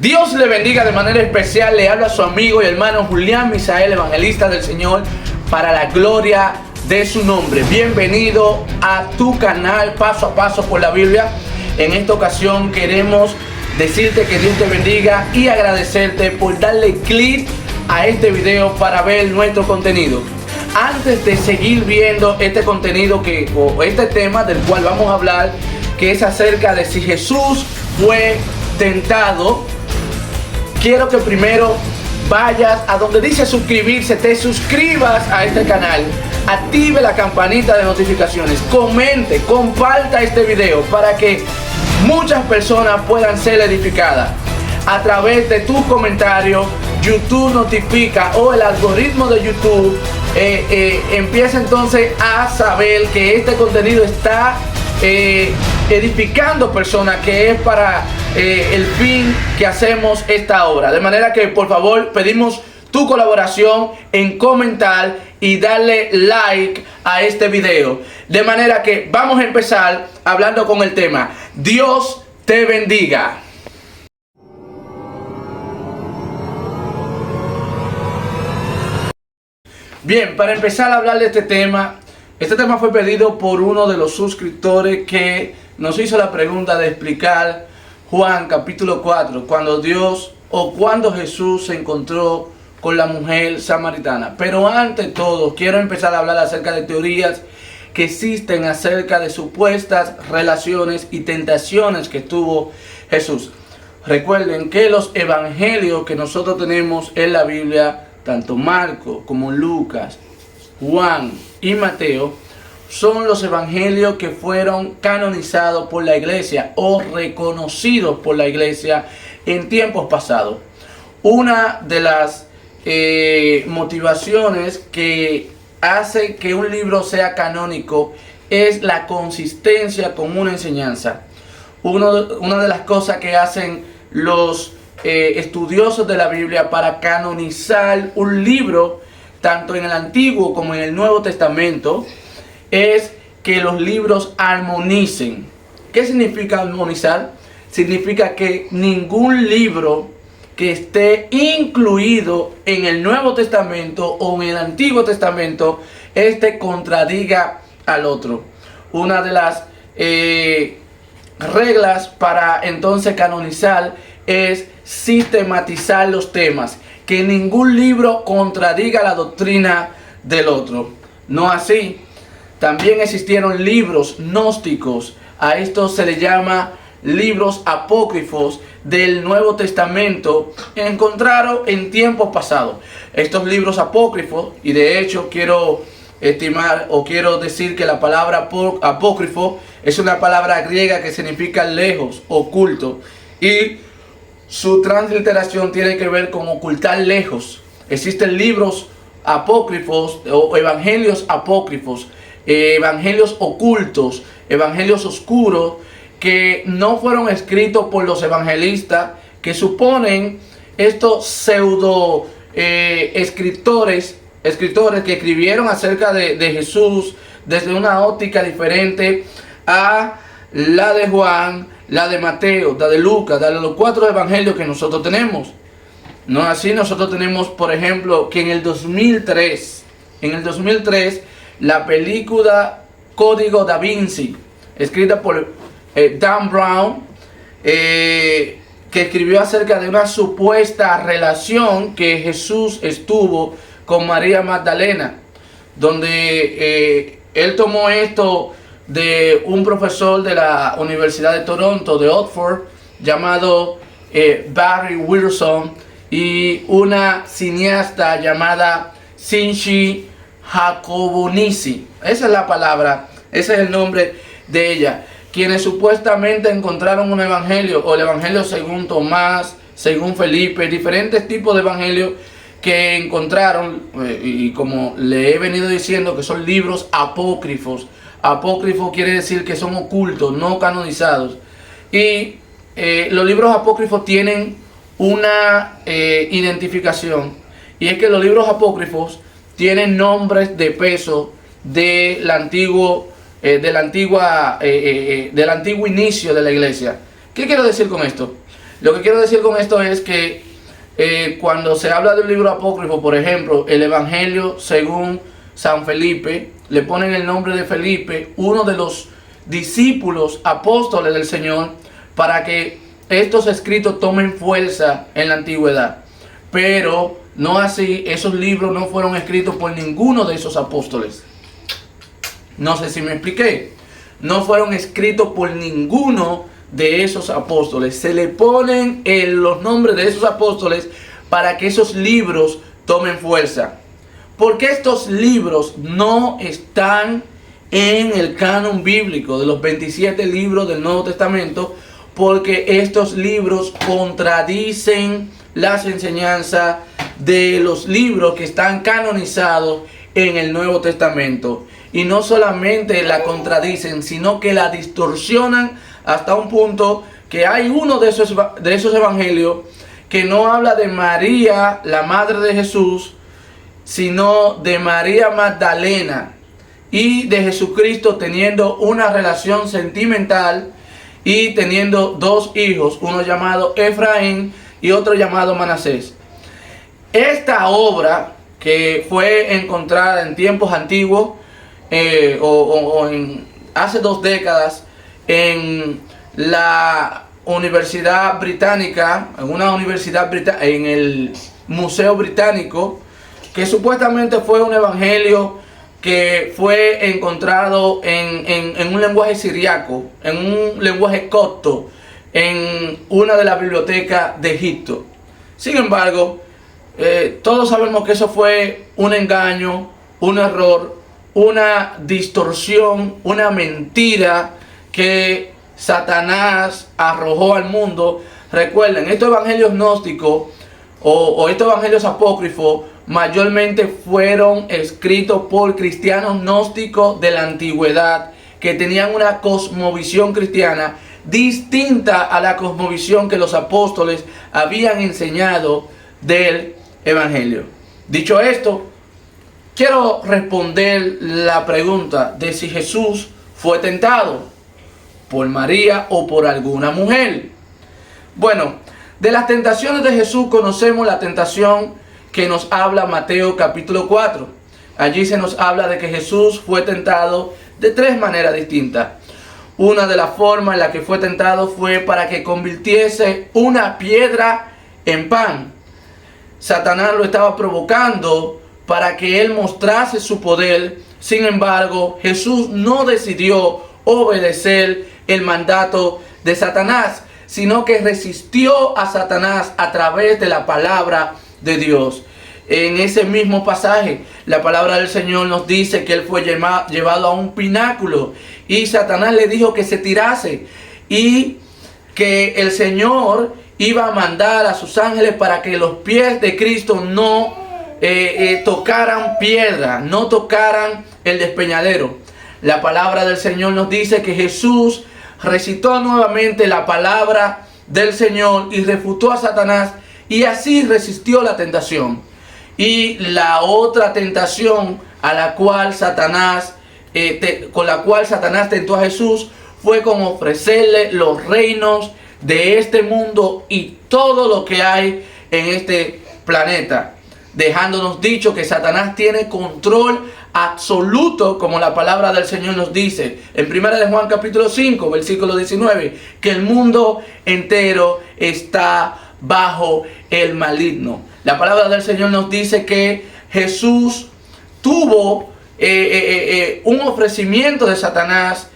Dios le bendiga de manera especial. Le habla a su amigo y hermano Julián Misael, evangelista del Señor, para la gloria de su nombre. Bienvenido a tu canal Paso a Paso por la Biblia. En esta ocasión queremos decirte que Dios te bendiga y agradecerte por darle clic a este video para ver nuestro contenido. Antes de seguir viendo este contenido o este tema del cual vamos a hablar, que es acerca de si Jesús fue tentado, quiero que primero vayas a donde dice suscribirse, te suscribas a este canal, active la campanita de notificaciones, comente, comparta este video para que muchas personas puedan ser edificadas. A través de tus comentarios, YouTube notifica, o el algoritmo de YouTube empieza entonces a saber que este contenido está edificando personas, que es para el fin que hacemos esta obra. De manera que por favor pedimos tu colaboración en comentar y darle like a este video. De manera que vamos a empezar hablando con el tema. Dios te bendiga. Bien, para empezar a hablar de este tema fue pedido por uno de los suscriptores que nos hizo la pregunta de explicar Juan capítulo 4, cuando Jesús se encontró con la mujer samaritana. Pero ante todo, quiero empezar a hablar acerca de teorías que existen acerca de supuestas relaciones y tentaciones que tuvo Jesús. Recuerden que los evangelios que nosotros tenemos en la Biblia, tanto Marcos como Lucas, Juan y Mateo, son los evangelios que fueron canonizados por la iglesia o reconocidos por la iglesia en tiempos pasados. Una de las motivaciones que hace que un libro sea canónico es la consistencia con una enseñanza. Una de las cosas que hacen los estudiosos de la Biblia para canonizar un libro, tanto en el Antiguo como en el Nuevo Testamento, es que los libros armonicen. ¿Qué significa armonizar? Significa que ningún libro que esté incluido en el Nuevo Testamento o en el Antiguo Testamento contradiga al otro. Una de las reglas para entonces canonizar es sistematizar los temas, que ningún libro contradiga la doctrina del otro. No así. También existieron libros gnósticos. A estos se les llama libros apócrifos del Nuevo Testamento, encontraron en tiempos pasados. Estos libros apócrifos, y de hecho quiero decir que la palabra apócrifo es una palabra griega que significa lejos, oculto, y su transliteración tiene que ver con ocultar lejos. Existen libros apócrifos o evangelios apócrifos, evangelios ocultos, evangelios oscuros, que no fueron escritos por los evangelistas, que suponen estos pseudo escritores que escribieron acerca de Jesús desde una óptica diferente a la de Juan, la de Mateo, la de Lucas, la de los 4 evangelios que nosotros tenemos. No así, nosotros tenemos, por ejemplo, que en el 2003, la película Código Da Vinci, escrita por Dan Brown, que escribió acerca de una supuesta relación que Jesús estuvo con María Magdalena, donde él tomó esto de un profesor de la Universidad de Toronto, de Oxford, llamado Barry Wilson, y una cineasta llamada Cindy Jacobonisi. Esa es la palabra, ese es el nombre de ella, quienes supuestamente encontraron un evangelio, o el evangelio según Tomás, según Felipe, diferentes tipos de evangelios que encontraron, y como le he venido diciendo, que son libros apócrifos. Apócrifo quiere decir que son ocultos, no canonizados. Y los libros apócrifos tienen una identificación, y es que los libros apócrifos tienen nombres de peso del antiguo inicio de la iglesia. ¿Qué quiero decir con esto? Lo que quiero decir con esto es que cuando se habla de un libro apócrifo, por ejemplo, el Evangelio según San Felipe, le ponen el nombre de Felipe, uno de los discípulos apóstoles del Señor, para que estos escritos tomen fuerza en la antigüedad. Pero no así, esos libros no fueron escritos por ninguno de esos apóstoles. No sé si me expliqué. No fueron escritos por ninguno de esos apóstoles. Se le ponen los nombres de esos apóstoles para que esos libros tomen fuerza. Porque estos libros no están en el canon bíblico de los 27 libros del Nuevo Testamento, porque estos libros contradicen las enseñanzas de los libros que están canonizados en el Nuevo Testamento. Y no solamente la contradicen, sino que la distorsionan hasta un punto que hay uno de esos evangelios que no habla de María, la madre de Jesús, sino de María Magdalena y de Jesucristo teniendo una relación sentimental y teniendo dos hijos, uno llamado Efraín y otro llamado Manasés. Esta obra, que fue encontrada en tiempos antiguos, hace 2 décadas, en la Universidad Británica, en el Museo Británico, que supuestamente fue un evangelio que fue encontrado en un lenguaje siriaco, en un lenguaje copto, en una de las bibliotecas de Egipto. Sin embargo, todos sabemos que eso fue un engaño, un error, una distorsión, una mentira que Satanás arrojó al mundo. Recuerden, estos evangelios gnósticos o estos evangelios apócrifos mayormente fueron escritos por cristianos gnósticos de la antigüedad, que tenían una cosmovisión cristiana distinta a la cosmovisión que los apóstoles habían enseñado del evangelio. Dicho esto, quiero responder la pregunta de si Jesús fue tentado por María o por alguna mujer. Bueno, de las tentaciones de Jesús conocemos la tentación que nos habla Mateo capítulo 4. Allí se nos habla de que Jesús fue tentado de 3 maneras distintas. Una de las formas en la que fue tentado fue para que convirtiese una piedra en pan. Satanás lo estaba provocando para que él mostrase su poder. Sin embargo, Jesús no decidió obedecer el mandato de Satanás, sino que resistió a Satanás a través de la palabra de Dios. En ese mismo pasaje, la palabra del Señor nos dice que él fue llevado a un pináculo y Satanás le dijo que se tirase y que el Señor iba a mandar a sus ángeles para que los pies de Cristo no tocaran piedra, no tocaran el despeñadero. La palabra del Señor nos dice que Jesús recitó nuevamente la palabra del Señor y refutó a Satanás, y así resistió la tentación. Y la otra tentación a la cual con la cual Satanás tentó a Jesús fue con ofrecerle los reinos de este mundo y todo lo que hay en este planeta, dejándonos dicho que Satanás tiene control absoluto, como la palabra del Señor nos dice en 1 de Juan capítulo 5 versículo 19, que el mundo entero está bajo el maligno. La palabra del Señor nos dice que Jesús tuvo un ofrecimiento de Satanás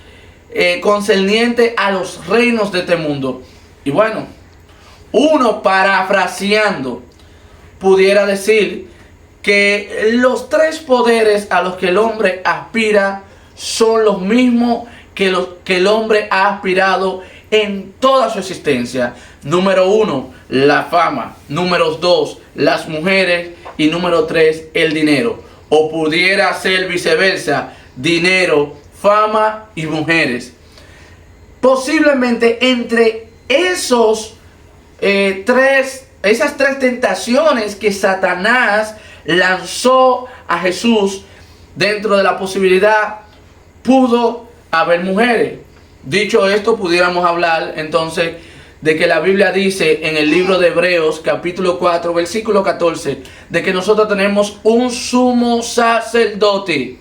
concerniente a los reinos de este mundo. Y bueno, uno parafraseando pudiera decir que los 3 poderes a los que el hombre aspira son los mismos que el hombre ha aspirado en toda su existencia. Número 1, la fama. Número 2, las mujeres. Y número 3, el dinero. O pudiera ser viceversa: dinero, fama y mujeres. Posiblemente entre esas 3 tentaciones que Satanás lanzó a Jesús, dentro de la posibilidad pudo haber mujeres. Dicho esto, pudiéramos hablar entonces de que la Biblia dice en el libro de Hebreos capítulo 4 versículo 14 de que nosotros tenemos un sumo sacerdote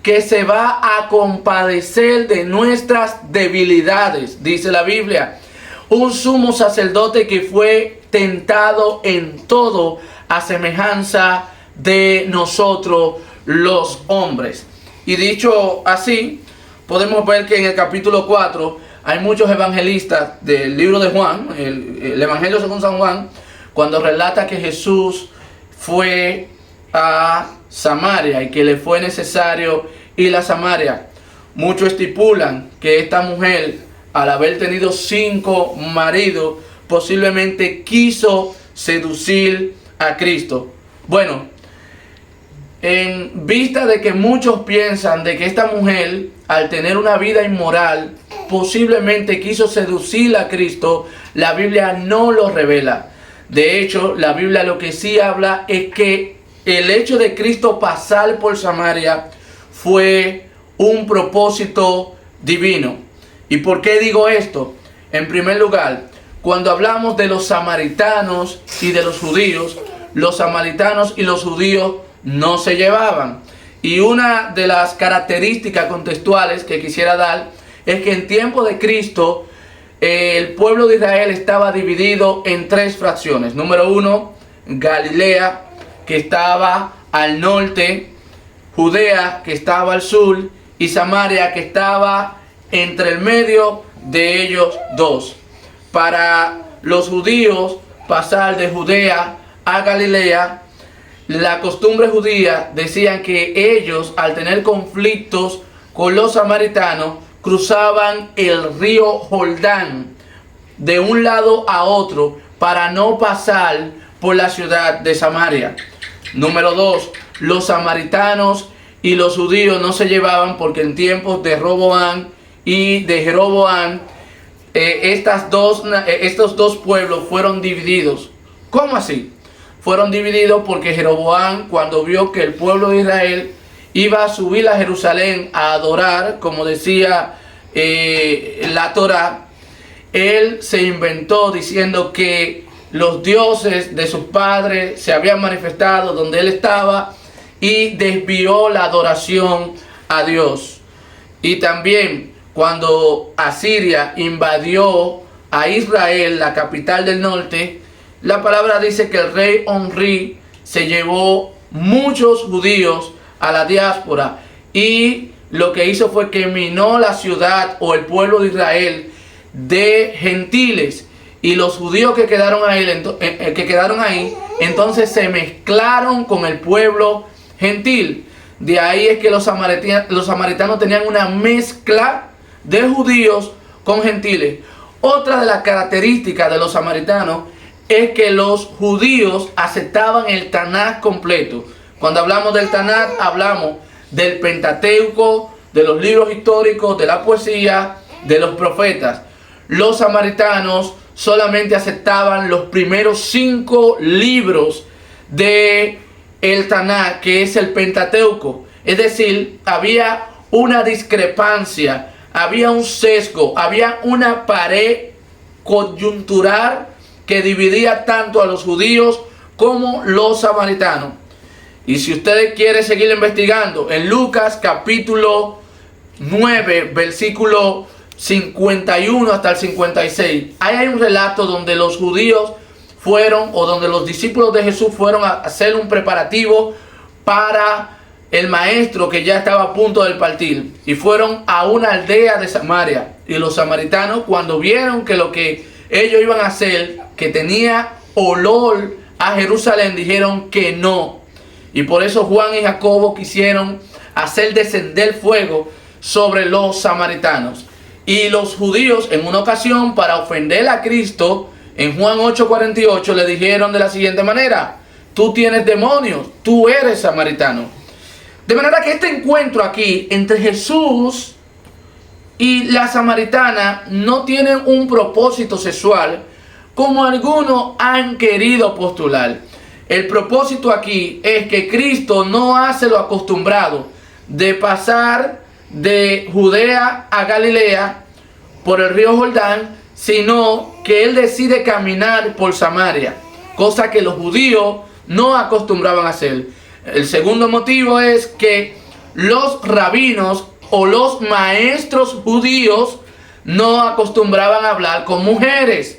que se va a compadecer de nuestras debilidades, dice la Biblia. Un sumo sacerdote que fue tentado en todo a semejanza de nosotros los hombres. Y dicho así, podemos ver que en el capítulo 4 hay muchos evangelistas del libro de Juan, el Evangelio según San Juan, cuando relata que Jesús fue a Samaria y que le fue necesario ir a Samaria. Muchos estipulan que esta mujer, al haber tenido 5 maridos, posiblemente quiso seducir a Cristo. Bueno, en vista de que muchos piensan de que esta mujer, al tener una vida inmoral, posiblemente quiso seducir a Cristo, la Biblia no lo revela. De hecho, la Biblia lo que sí habla es que el hecho de Cristo pasar por Samaria fue un propósito divino. ¿Y por qué digo esto? En primer lugar, cuando hablamos de los samaritanos y de los judíos, los samaritanos y los judíos no se llevaban. Y una de las características contextuales que quisiera dar es que en tiempo de Cristo el pueblo de Israel estaba dividido en 3 fracciones. Número 1, Galilea, que estaba al norte, Judea, que estaba al sur, y Samaria, que estaba entre el medio de ellos dos. Para los judíos, pasar de Judea a Galilea, la costumbre judía decían que ellos, al tener conflictos con los samaritanos, cruzaban el río Jordán de un lado a otro para no pasar por la ciudad de Samaria. Número 2, los samaritanos y los judíos no se llevaban porque en tiempos de Roboam y de Jeroboam, estos dos pueblos fueron divididos. ¿Cómo así? Fueron divididos porque Jeroboam, cuando vio que el pueblo de Israel iba a subir a Jerusalén a adorar, como decía la Torá, él se inventó diciendo que los dioses de sus padres se habían manifestado donde él estaba y desvió la adoración a Dios. Y también cuando Asiria invadió a Israel, la capital del norte, la palabra dice que el rey Omri se llevó muchos judíos a la diáspora y lo que hizo fue que minó la ciudad o el pueblo de Israel de gentiles, y los judíos que quedaron ahí entonces se mezclaron con el pueblo gentil. De ahí es que los samaritanos tenían una mezcla de judíos con gentiles. Otra de las características de los samaritanos es que los judíos aceptaban el Tanaj completo. Cuando hablamos del Tanaj, hablamos del Pentateuco, de los libros históricos, de la poesía, de los profetas. Los samaritanos solamente aceptaban los primeros 5 libros de el Tanaj, que es el Pentateuco. Es decir, había una discrepancia, había un sesgo, había una pared coyuntural que dividía tanto a los judíos como los samaritanos. Y si ustedes quieren seguir investigando, en Lucas capítulo 9, versículo 51 hasta el 56, ahí hay un relato donde los judíos fueron, o donde los discípulos de Jesús fueron a hacer un preparativo para el maestro que ya estaba a punto de partir, y fueron a una aldea de Samaria. Y los samaritanos, cuando vieron que lo que ellos iban a hacer, que tenía olor a Jerusalén, dijeron que no. Y por eso Juan y Jacobo quisieron hacer descender fuego sobre los samaritanos. Y los judíos, en una ocasión, para ofender a Cristo, en Juan 8:48 le dijeron de la siguiente manera: tú tienes demonios, tú eres samaritano. De manera que este encuentro aquí entre Jesús y la samaritana no tiene un propósito sexual, como algunos han querido postular. El propósito aquí es que Cristo no hace lo acostumbrado de pasar de Judea a Galilea por el río Jordán, sino que él decide caminar por Samaria, cosa que los judíos no acostumbraban a hacer. El segundo motivo es que los rabinos o los maestros judíos no acostumbraban a hablar con mujeres.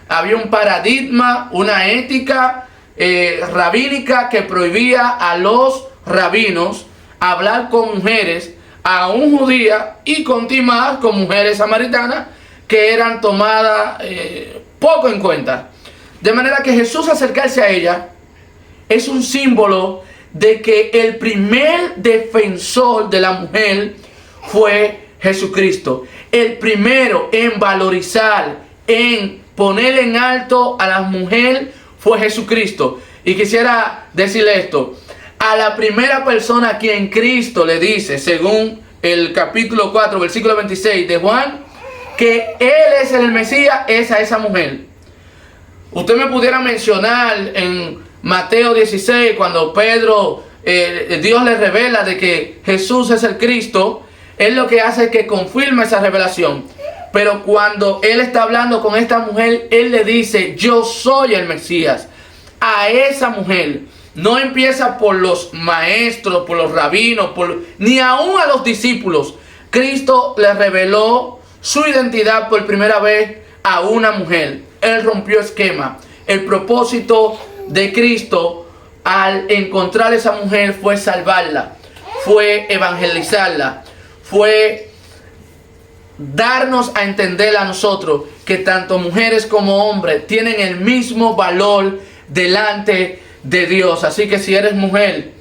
Había un paradigma, una ética rabínica que prohibía a los rabinos hablar con mujeres, aún judías, y continuar con mujeres samaritanas que eran tomadas poco en cuenta. De manera que Jesús acercarse a ella es un símbolo de que el primer defensor de la mujer fue Jesucristo. El primero en valorizar, en poner en alto a la mujer fue Jesucristo. Y quisiera decirle esto: a la primera persona a quien Cristo le dice, según el capítulo 4, versículo 26 de Juan, que Él es el Mesías, es a esa mujer. Usted me pudiera mencionar en Mateo 16, cuando Pedro, Dios le revela de que Jesús es el Cristo. Él lo que hace es que confirma esa revelación. Pero cuando Él está hablando con esta mujer, Él le dice: yo soy el Mesías. A esa mujer. No empieza por los maestros, por los rabinos, ni aún a los discípulos. Cristo le reveló su identidad por primera vez a una mujer. Él rompió esquema. El propósito de Cristo al encontrar a esa mujer fue salvarla, fue evangelizarla, fue darnos a entender a nosotros que tanto mujeres como hombres tienen el mismo valor delante de Dios. Así que si eres mujer,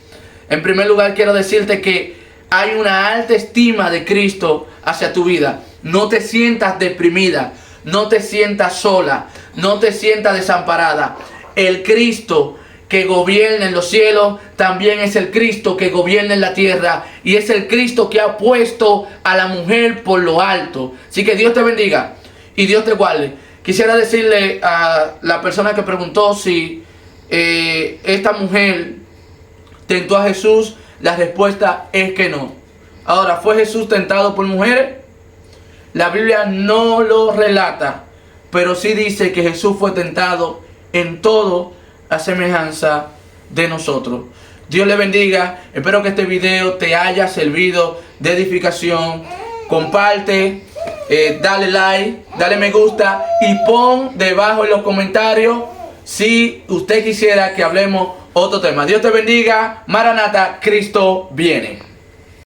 en primer lugar quiero decirte que hay una alta estima de Cristo hacia tu vida. No te sientas deprimida, no te sientas sola, no te sientas desamparada. El Cristo que gobierna en los cielos también es el Cristo que gobierna en la tierra, y es el Cristo que ha puesto a la mujer por lo alto. Así que Dios te bendiga y Dios te guarde. Quisiera decirle a la persona que preguntó si esta mujer tentó a Jesús. La respuesta es que no. Ahora, ¿fue Jesús tentado por mujeres? La Biblia no lo relata, pero sí dice que Jesús fue tentado en todo a semejanza de nosotros. Dios le bendiga. Espero que este video te haya servido de edificación. Comparte, dale like, dale me gusta y pon debajo en los comentarios si usted quisiera que hablemos otro tema. Dios te bendiga. Maranata, Cristo viene.